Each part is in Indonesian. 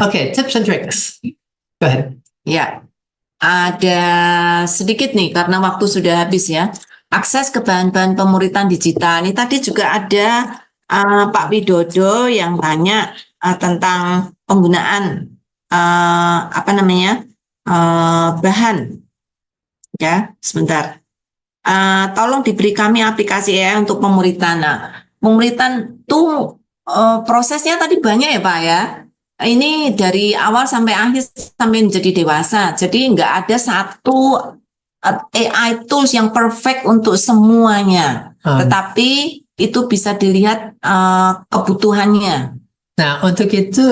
Okay, tips and tricks. Go ahead. Ya, ada sedikit nih karena waktu sudah habis ya. Akses ke bahan-bahan pemuritan digital. Ini tadi juga ada Pak Widodo yang tanya tentang penggunaan bahan. Ya, sebentar. Tolong diberi kami aplikasi ya untuk pemuritan. Nah, pemuritan tuh prosesnya tadi banyak ya Pak ya. Ini dari awal sampai akhir sampai menjadi dewasa. Jadi nggak ada satu AI tools yang perfect untuk semuanya. Tetapi itu bisa dilihat kebutuhannya. Nah, untuk itu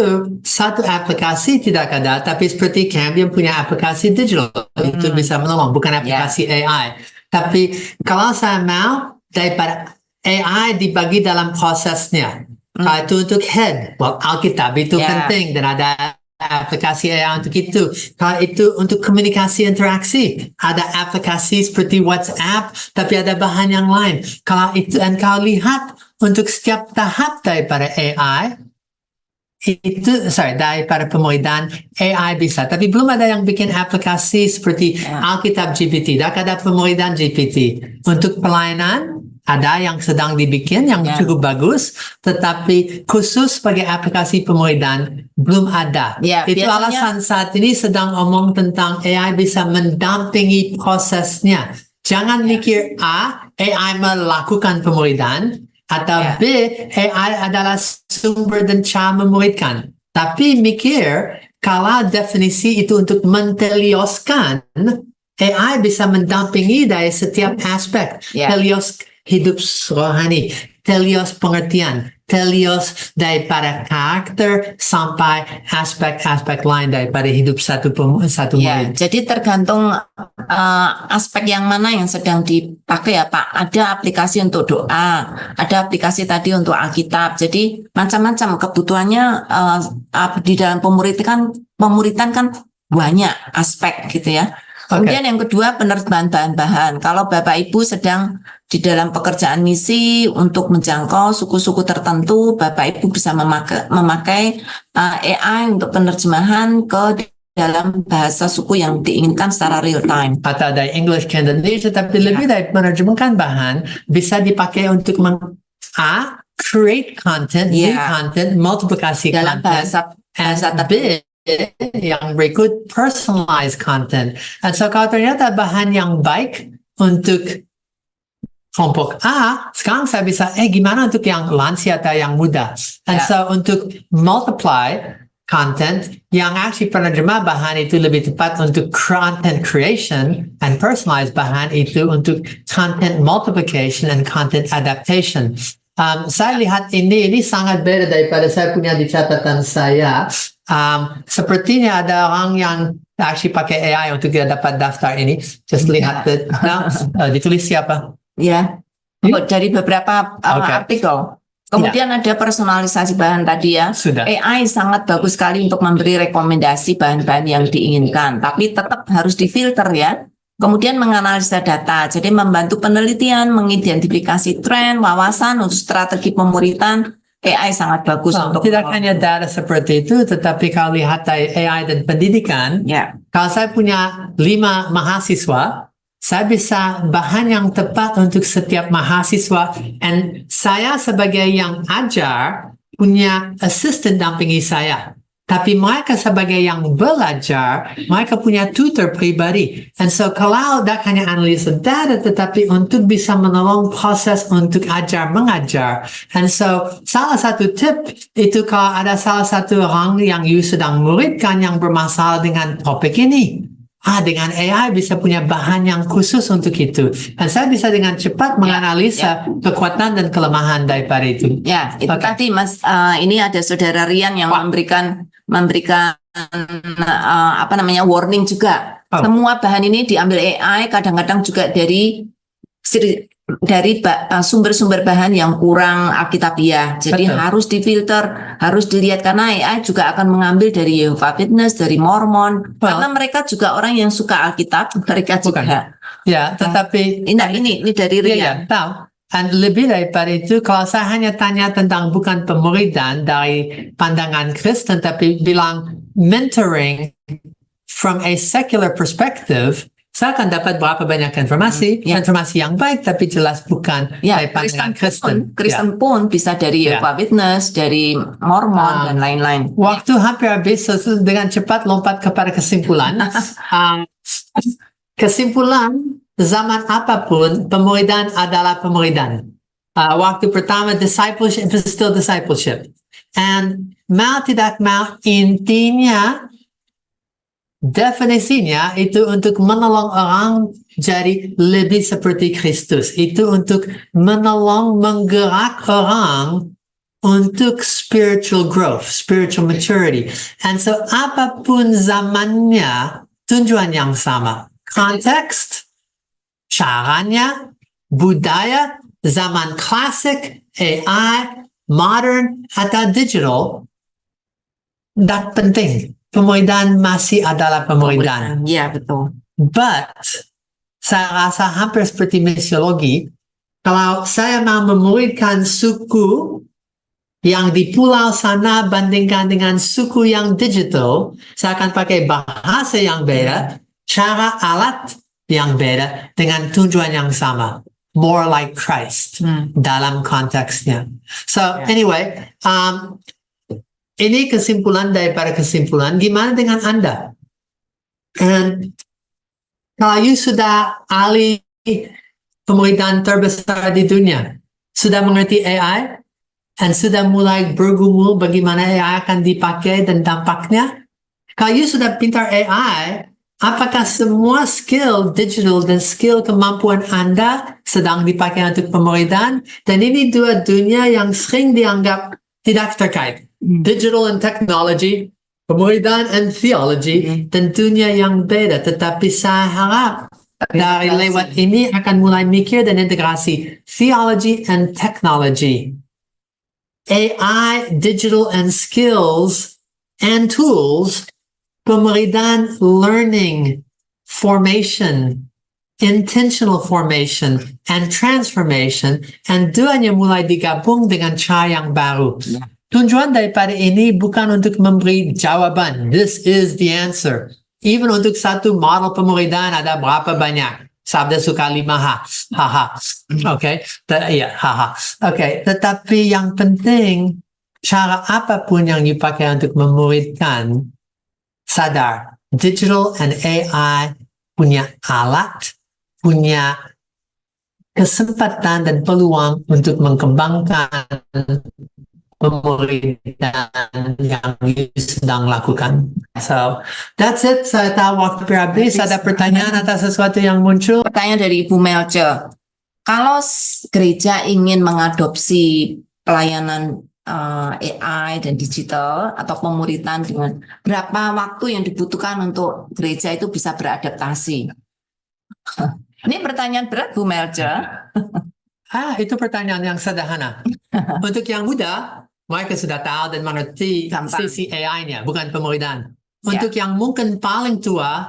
satu aplikasi tidak ada, tapi seperti Cambium punya aplikasi digital itu bisa menolong, bukan aplikasi AI. Tapi kalau saya mau daripada AI dibagi dalam prosesnya. Itu untuk head, Alkitab itu penting dan ada aplikasi AI untuk itu. Kalau itu untuk komunikasi interaksi, ada aplikasi seperti WhatsApp, tapi ada bahan yang lain. Kalau itu engkau lihat untuk setiap tahap daripada AI, daripada pemuritan AI bisa, tapi belum ada yang bikin aplikasi seperti Alkitab GPT. Dan ada pemuritan GPT untuk pelayanan. Ada yang sedang dibikin yang cukup bagus, tetapi khusus sebagai aplikasi pemuritan belum ada. Itu alasan saat ini sedang ngomong tentang AI bisa mendampingi prosesnya. Jangan mikir AI melakukan pemuritan, atau B, AI adalah sumber dan cara memuridkan. Tapi mikir, kalau definisi itu untuk mentelioskan, AI bisa mendampingi dari setiap aspek. Telios hidup rohani, telios pengertian, telios daripada karakter sampai aspek-aspek lain daripada hidup satu murid. Jadi tergantung aspek yang mana yang sedang dipakai ya Pak. Ada aplikasi untuk doa, ada aplikasi tadi untuk Alkitab. Jadi macam-macam kebutuhannya di dalam pemuritan kan banyak aspek gitu ya. Kemudian yang kedua penerjemahan bahan-bahan. Kalau Bapak Ibu sedang di dalam pekerjaan misi untuk menjangkau suku-suku tertentu, Bapak Ibu bisa memakai AI untuk penerjemahan ke dalam bahasa suku yang diinginkan secara real time. Atau ada English Indonesia, tapi lebih dari menerjemahkan bahan, bisa dipakai untuk create content, new content, multiplikasi dalam content, bahasa B, yang berikut personalized content. And so kalau ternyata bahan yang baik untuk kelompok A, sekarang saya bisa gimana untuk yang lansia atau yang muda. And so untuk multiply content yang actually penerjemah bahan itu lebih tepat untuk content creation, and personalized bahan itu untuk content multiplication and content adaptation. Saya lihat ini sangat beda daripada saya punya di catatan saya. Sepertinya ada orang yang actually pakai AI untuk dia dapat daftar ini. Just lihat ditulis siapa? Dari beberapa artikel. Kemudian ada personalisasi bahan tadi ya. AI sangat bagus sekali untuk memberi rekomendasi bahan-bahan yang diinginkan, tapi tetap harus difilter ya. Kemudian menganalisa data, jadi membantu penelitian, mengidentifikasi tren, wawasan untuk strategi pemuritan. AI sangat bagus untuk tidak hanya data seperti itu, tetapi kalau lihat AI dan pendidikan, kalau saya punya 5 mahasiswa, saya bisa bahan yang tepat untuk setiap mahasiswa, dan saya sebagai yang ajar punya assistant dampingi saya. Tapi mereka sebagai yang belajar, mereka punya tutor pribadi. And so kalau tidak hanya analisa data, tetapi untuk bisa menolong proses untuk mengajar. And so salah satu tip itu kalau ada salah satu orang yang you sedang muridkan yang bermasalah dengan topik ini. Dengan AI bisa punya bahan yang khusus untuk itu. Dan saya bisa dengan cepat menganalisa kekuatan dan kelemahan daripada itu. Itu tadi Mas, ini ada Saudara Rian yang memberikan warning juga. Semua bahan ini diambil AI, kadang-kadang juga dari sumber-sumber bahan yang kurang alkitabiah. Jadi harus difilter, harus dilihat karena AI juga akan mengambil dari Jehovah Witness, dari Mormon, karena mereka juga orang yang suka Alkitab, mereka juga. Tetapi ini dari Rian. Dan lebih daripada itu, kalau saya hanya tanya tentang bukan pemuridan dari pandangan Kristen, tapi bilang mentoring from a secular perspective, saya akan dapat berapa banyak informasi, informasi yang baik, tapi jelas bukan dari pandangan Kristen. Kristen pun bisa dari Jehovah Witness, dari Mormon, dan lain-lain. Waktu hampir habis, dengan cepat lompat kepada kesimpulan. Kesimpulan, zaman apapun, pemuridan adalah pemuridan. Waktu pertama, discipleship is still discipleship. And mau tidak mau, intinya, definisinya itu untuk menolong orang jadi lebih seperti Kristus. Itu untuk menolong menggerak orang untuk spiritual growth, spiritual maturity. And so apapun zamannya, tujuan yang sama. Konteks, caranya, budaya, zaman klasik, AI, modern, atau digital, dat penting. Pemuridan masih adalah pemuridan. Ya, betul. But, saya rasa hampir seperti misiologi, kalau saya mau memuridkan suku yang di pulau sana bandingkan dengan suku yang digital, saya akan pakai bahasa yang beda, cara alat yang beda dengan tujuan yang sama. More like Christ dalam konteksnya. So anyway, ini kesimpulan daripada kesimpulan. Gimana dengan Anda? And kalau you sudah ahli pemuridan terbesar di dunia, sudah mengerti AI, dan sudah mulai bergumul bagaimana AI akan dipakai dan dampaknya. Kalau you sudah pintar AI, apakah semua skill digital dan skill kemampuan Anda sedang dipakai untuk pemuridan? Dan ini dua dunia yang sering dianggap tidak terkait. Digital and technology, pemuridan and theology, dan dunia yang beda. Tetapi saya harap dari lewat ini akan mulai mikir dan integrasi theology and technology. AI, digital, and skills and tools, pemuridan learning, formation, intentional formation, and transformation, and duanya mulai digabung dengan cara yang baru. Tujuan daripada ini bukan untuk memberi jawaban. This is the answer. Even untuk satu model pemuridan ada berapa banyak? Sabda suka 5 haha. Okay, haha. Okay, tetapi yang penting cara apapun yang dipakai untuk memuridkan, sadar digital and AI punya alat, punya kesempatan dan peluang untuk mengembangkan pemuridan yang sedang lakukan. So, that's it. Saya tahu waktu habis. Ada pertanyaan atau sesuatu yang muncul? Pertanyaan dari Ibu Melce. Kalau gereja ingin mengadopsi pelayanan AI dan digital atau pemuridan dengan berapa waktu yang dibutuhkan untuk gereja itu bisa beradaptasi? Ini pertanyaan berat, Bu Melce. Itu pertanyaan yang sederhana. Untuk yang muda, mereka sudah tahu dan mengerti sisi AI-nya, bukan pemuridan. Untuk yang mungkin paling tua,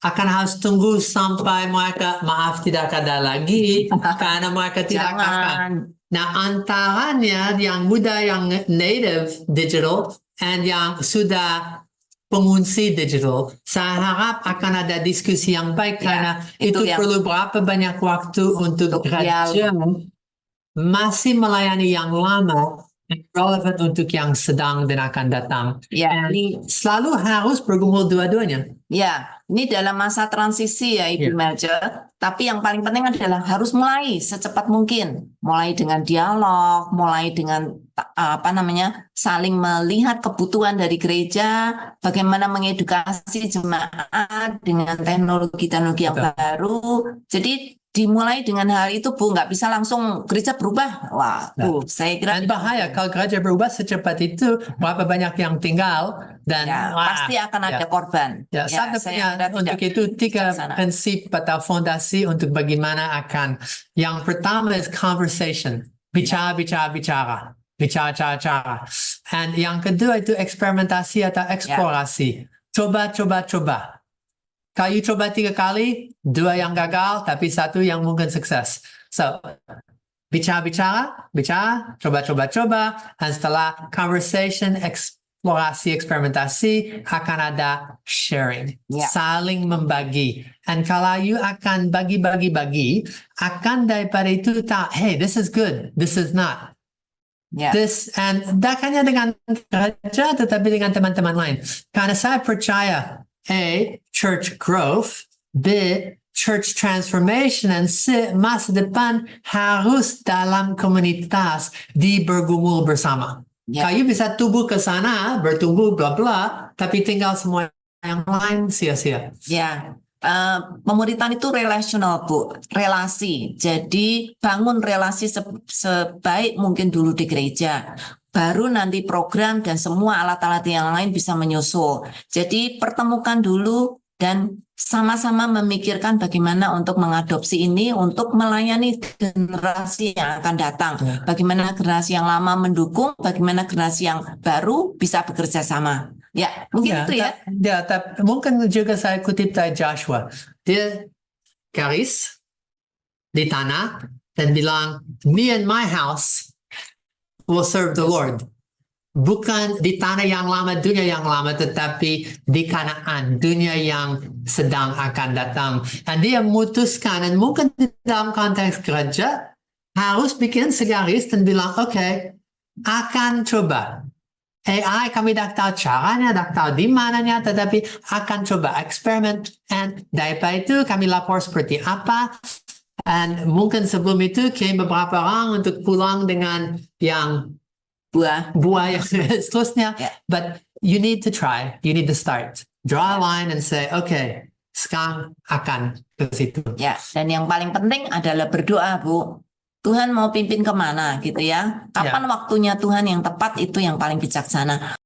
akan harus tunggu sampai mereka, maaf tidak ada lagi, karena mereka tidak akan. Nah, antaranya yang muda, yang native digital, and yang sudah pengunci digital, saya harap akan ada diskusi yang baik, karena itu perlu berapa banyak waktu untuk gereja masih melayani yang lama, relevan untuk yang sedang dan akan datang. Ini selalu harus bergumul dua-duanya. Ya, ini dalam masa transisi ya Ibu Melce. Tapi yang paling penting adalah harus mulai secepat mungkin, mulai dengan dialog, mulai dengan saling melihat kebutuhan dari gereja, bagaimana mengedukasi jemaat dengan teknologi-teknologi yang baru. Jadi dimulai dengan hal itu, Bu, nggak bisa langsung gereja berubah. Wah, Bu, saya kira dan bahaya kalau gereja berubah secepat itu, berapa banyak yang tinggal dan pasti akan ada korban. Saya punya untuk itu 3 prinsip atau fondasi untuk bagaimana akan. Yang pertama is conversation, bicara. And yang kedua itu eksperimentasi atau eksplorasi. Coba. Kalau you coba 3 kali, 2 yang gagal, tapi 1 yang mungkin sukses. So, bicara, coba, dan setelah conversation, eksplorasi, eksperimentasi, akan ada sharing, Ya. saling membagi. Dan kalau you akan bagi, akan daripada itu tak, hey, this is good, this is not. Ya. And tak hanya dengan gereja, tetapi dengan teman-teman lain. Karena saya percaya, A, church growth, B, church transformation, dan C, masa depan harus dalam komunitas bergumul bersama. Ya. Kayu bisa tumbuh ke sana, bertumbuh, bla bla, tapi tinggal semua yang lain sia-sia. Ya, pemuritan itu relational, Bu, relasi. Jadi bangun relasi sebaik mungkin dulu di gereja. Baru nanti program dan semua alat-alat yang lain bisa menyusul. Jadi pertemukan dulu dan sama-sama memikirkan bagaimana untuk mengadopsi ini untuk melayani generasi yang akan datang. Ya. Bagaimana generasi yang lama mendukung, bagaimana generasi yang baru bisa bekerja sama. Ya, mungkin itu ya. Tapi mungkin juga saya kutip dari Joshua. Dia garis di tanah dan bilang, me and my house will serve the Lord. Bukan di tanah yang lama, dunia yang lama, tetapi di Kanaan, dunia yang sedang akan datang. Dan dia memutuskan, dan mungkin dalam konteks gereja, harus bikin segaris dan bilang, okay, akan coba. AI kami dah tahu caranya, dah tahu di mananya, tetapi akan coba eksperimen. Dan daripada itu kami lapor seperti apa. Dan mungkin sebelum itu kirim beberapa orang untuk pulang dengan yang buah yang seterusnya. Yeah. But you need to try, you need to start. Draw a line and say, okay, sekarang akan ke situ. Ya, dan yang paling penting adalah berdoa, Bu. Tuhan mau pimpin kemana gitu ya. Kapan waktunya Tuhan yang tepat itu yang paling bijaksana.